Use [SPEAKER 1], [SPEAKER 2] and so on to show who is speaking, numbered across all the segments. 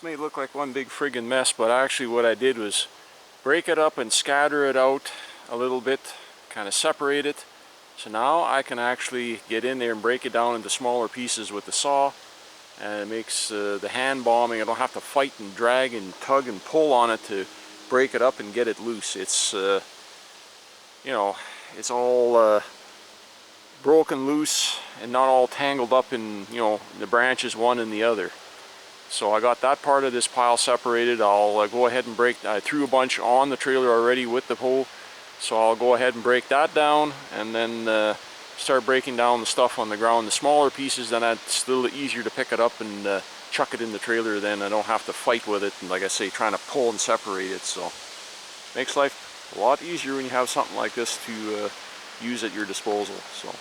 [SPEAKER 1] This may look like one big friggin' mess, but actually what I did was break it up and scatter it out a little bit, kind of separate it. So now I can actually get in there and break it down into smaller pieces with the saw, and it makes the hand bombing, I don't have to fight and drag and tug and pull on it to break it up and get it loose. It's you know, it's all broken loose and not all tangled up in, you know, the branches one and the other. So I got that part of this pile separated. I'll go ahead and break, I threw a bunch on the trailer already with the hoe, so I'll go ahead and break that down and then start breaking down the stuff on the ground. The smaller pieces, then it's a little easier to pick it up and chuck it in the trailer. Then I don't have to fight with it and, like I say, trying to pull and separate it. So makes life a lot easier when you have something like this to use at your disposal. So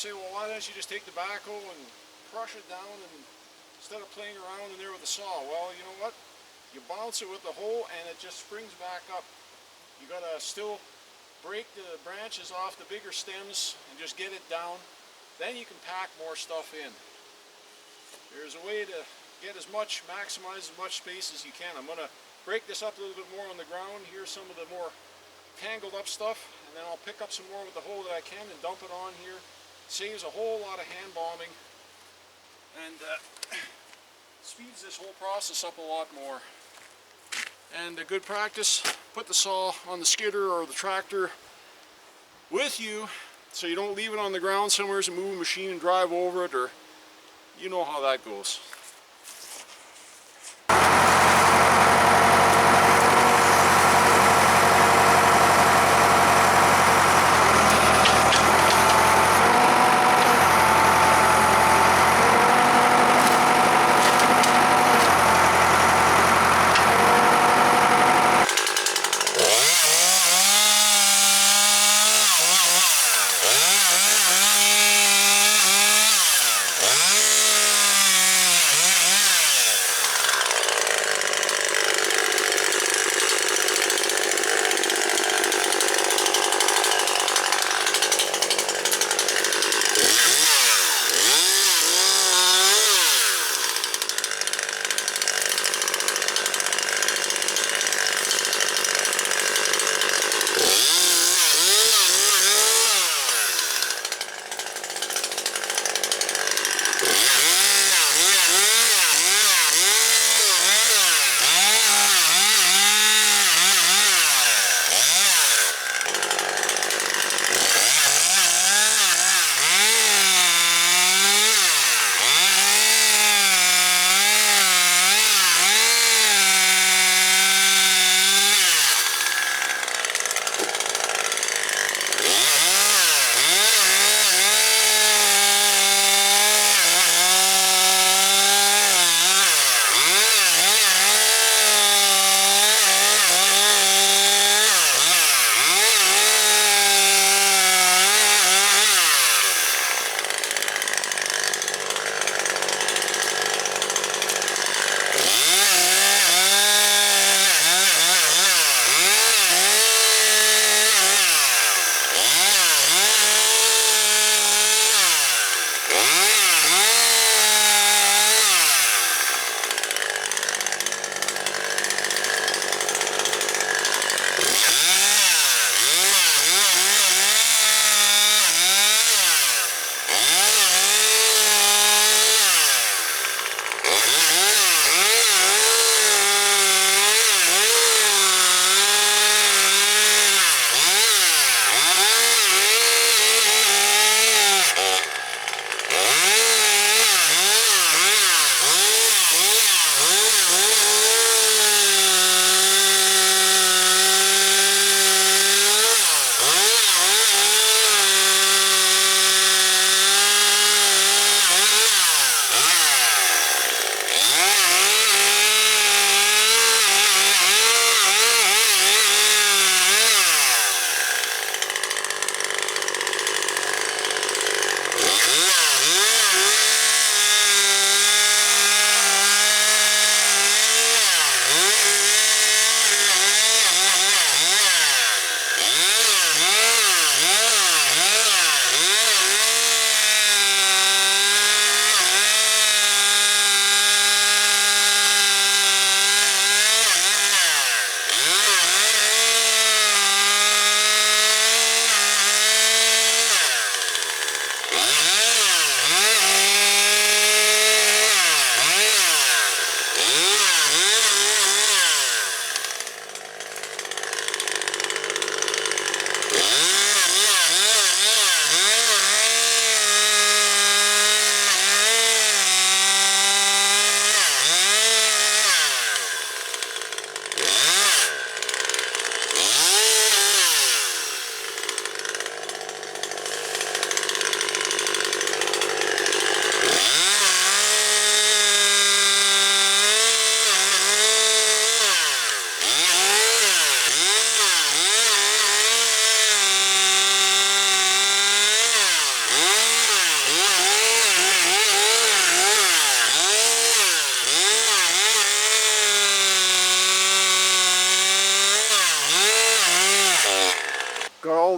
[SPEAKER 1] say, well, why don't you just take the backhoe and crush it down and instead of playing around in there with the saw? Well, you know what? You bounce it with the hoe and it just springs back up. You gotta still break the branches off the bigger stems and just get it down. Then you can pack more stuff in. There's a way to get maximize as much space as you can. I'm gonna break this up a little bit more on the ground. Here's some of the more tangled up stuff, and then I'll pick up some more with the hoe that I can and dump it on here. Saves a whole lot of hand bombing and speeds this whole process up a lot more. And a good practice, put the saw on the skidder or the tractor with you so you don't leave it on the ground somewhere and move a machine and drive over it, or you know how that goes.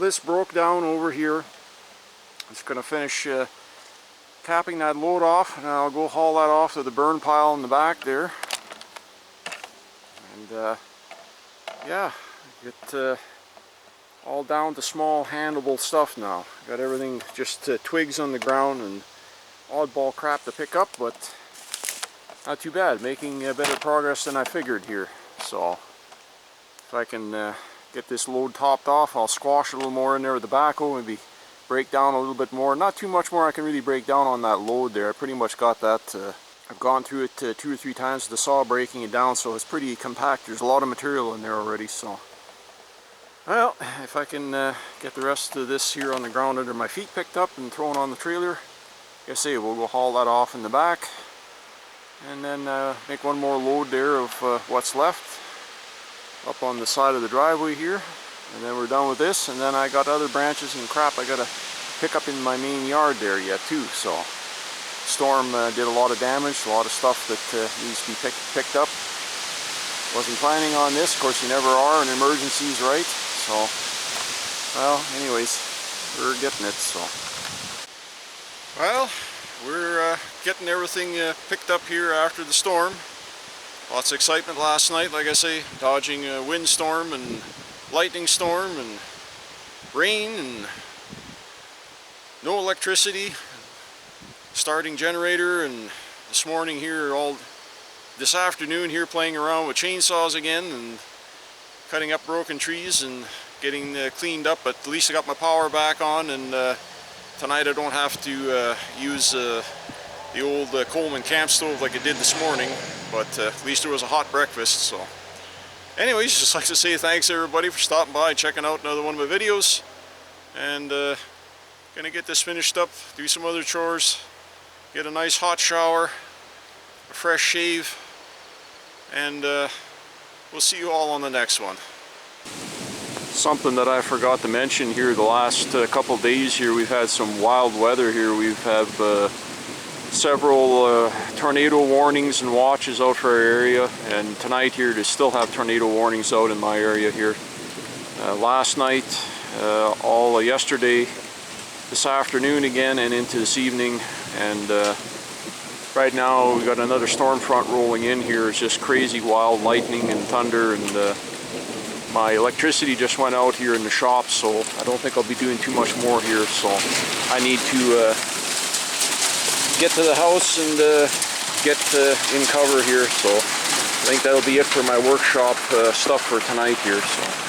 [SPEAKER 1] this broke down over here. Just going to finish capping that load off, and I'll go haul that off to the burn pile in the back there. And yeah, get all down to small handleable stuff now. Got everything just twigs on the ground and oddball crap to pick up, but not too bad. Making better progress than I figured here. So if I can get this load topped off, I'll squash a little more in there with the backhoe, maybe break down a little bit more. Not too much more I can really break down on that load there. I pretty much got that. I've gone through it 2 or 3 times with the saw, breaking it down, so it's pretty compact. There's a lot of material in there already. So well, if I can get the rest of this here on the ground under my feet picked up and thrown on the trailer, like I say, we'll go haul that off in the back, and then make one more load there of what's left up on the side of the driveway here, and then we're done with this. And then I got other branches and crap I gotta pick up in my main yard there yet too. So storm did a lot of damage, a lot of stuff that needs to be picked up. Wasn't planning on this, of course you never are, an emergency's right. So, well, anyways, we're getting it. So, well, we're getting everything picked up here after the storm. Lots of excitement last night, like I say, dodging a windstorm and lightning storm and rain and no electricity, starting generator, and this morning here, this afternoon here, playing around with chainsaws again and cutting up broken trees and getting cleaned up. But at least I got my power back on, and tonight I don't have to use the old Coleman camp stove like I did this morning, but at least there was a hot breakfast. So anyways, just like to say thanks everybody for stopping by and checking out another one of my videos, and gonna get this finished up, do some other chores, get a nice hot shower, a fresh shave, and we'll see you all on the next one. Something that I forgot to mention here, the last couple days here, we've had some wild weather here. We've had several tornado warnings and watches out for our area, and tonight here they still have tornado warnings out in my area here. Last night, all yesterday, this afternoon again, and into this evening, and right now we've got another storm front rolling in here. It's just crazy wild lightning and thunder, and my electricity just went out here in the shop, so I don't think I'll be doing too much more here. So I need to get to the house and get in cover here. So I think that'll be it for my workshop stuff for tonight here. So.